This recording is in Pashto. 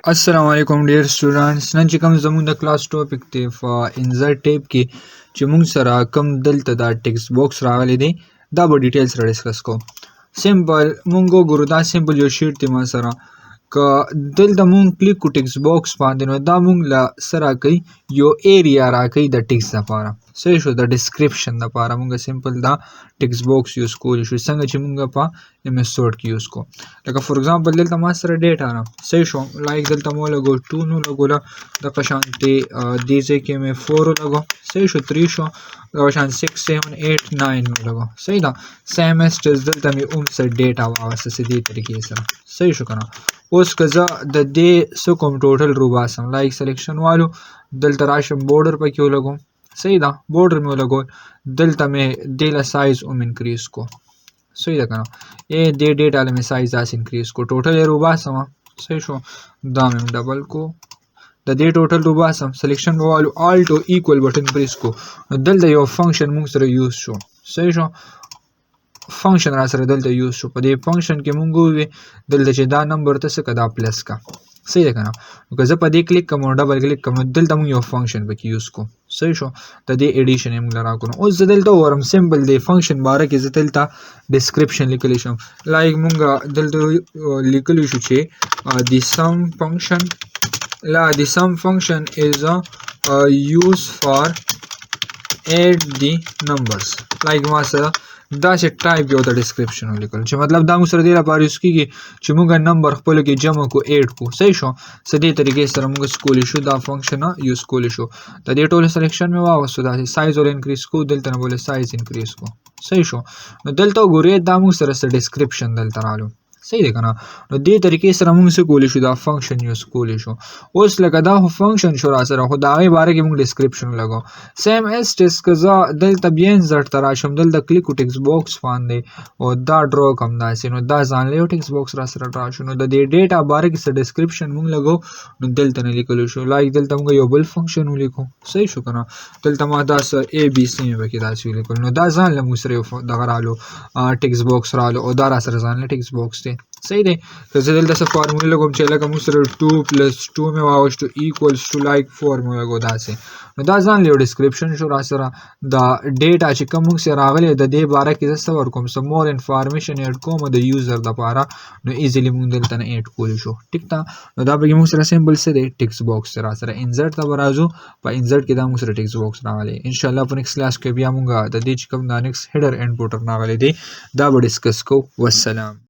अस्सलामुअलैकुम dear students none چې کوم زموږ د کلاس ټاپک دی انزر ټیپ کې چې موږ سره کوم دلته دا ټیکسټ باکس راغلی دی دا به ډیټیل سره ډسکس کوو. سمپل موږ وګورو دا سمپل یو شیټ دی ما سره که دلته موږ کلیک کو ټیکسټ باکس باندې نو دا موږ له سره کوي یو ایریا راکوي د ټیکسټ لپاره صحیح شو د ډسکرپشن لپاره موږ سمپل دا ټیکسټ باکس یوز کولی شو څنګه چې موږ په ایم ایس ورډ کې یوز کوو. لکه فور ایگزامپل دلته ما سره ډیټا را صحیح شو لایک دلته مو لګو 2 نو لګوله دغه شانتې دې ځای کې مې 4 ولګو صحیح شو 3 شو دغه شان 6 7 8 9 مې ولګو صحیح ده سیم اسټس دلته مې اوم سره ډیټا واغسته سدې طریقې سره صحیح شو کنه. اوس که زه د دې څه کوم ټوټل رو باسم لایک سلیکشن والو دلته راشم بورډر پکې ولګوم صحیح ده بورډر مې ولګول دلته مې دې له سایز اوم انکریز کو صحیح ده کنه دې ډیټا له مې سایز داسې انکریز کو ټوټل یې رو باسم صحیح شو دا مې ډبل کو د دې ټوټل رو باسم سلیکشن والو آلټ او ایکوال بټن پریس کو دلته یو فنکشن موږ سره یوز شو صحیح شو فنکشن را سره دلته یوز شو په دې فنکشن کې مونږ وی دلته چې دا نمبر ته څه کدا پلس کا صحیح ده کنه نو که زه په دې کلیک کوم ډبل کلیک کوم دلته مونږ یو فنکشن پکې یوز کو صحیح شو د دې ایډیشن یې مونږ راکو اوس زه دلته ورم سمپل دی فنکشن باره کې زه دلته ډسکرپشن لیکلی شم لایک مونږ دلته لیکلی شو چې the sum function is used for add the numbers like ما سره دا چې ټایپ یو د ډسکرپشن ولیکل چې مطلب دا موږ سره دې لپاره یوز کېږي چې موږ نمبر خپلو کې جمع کو ایډ کو صحیح شو څه دې طریقې سره موږ کولی شو دا فنکشن یوز کولی شو د دې ټولو سلیکشن مې واغوستو داسې سایز ور انکریز کو دلته نه بولې سایز انکریز کو صحیح شو نو دلته وګورئ دا موږ سره څه ډسکرپشن دلته رالو صحیح ده کنه نو دې طریقې سره موږ څه کولی شو دا فنکشن یوز کولی شو. اوس لکه دا فنکشن شو را سره خو د هغې باره کې موږ ډسکرپشن لګو سیم اسټس که زه دلته بیا انزرټ ته راشم دلته کلیک و ټیکسټ باکس باندې او دا ډرا کوم داسې نو دا ځانله یو ټیکسټ باکس را سره ډرا شو نو د دې ډیټا باره کې څه ډسکرپشن موږ لګو نو دلته نه لیکلی شو لایک دلته موږ یو بل فنکشن ولیکو صحیح شو کنه دلته ما دا څه ای بي سی مې پکې داسې ولیکل نو دا ځانله موږ سره یو دغه رالو ټیکسټ باکس رالو او دا را سره ځانله ټیکسټ باکس دی صحیح دی که زه دلته څه فارمولې لګوم چې لکه موږ سره 2 + 2 مې واغوستو ایکوالز ټو لایک 4 مې ولګو داسې نو دا ځان له یو ډسکرپشن شو را سره دا ډیټا چې کوم موږ سره راغلی د دې باره کې زه څه ورکوم څه مور انفارمیشن ایډ کوم د یوزر دپاره نو ایزیلی موږ دلته نه ایډ کولی شو ټیک ده نو دا پکې موږ سره سمبل څه دی ټیکسټ باکس را سره انزرټ ته به راځو په انزرټ کې دا موږ سره ټیکسټ باکس راغلی انشاءالله په نیکسټ کلاس کې بیا موږ د دې چې کوم دا نیکسټ هیډر اینډ پوټر راغلی دی دا به ډسکس کوو والسلام.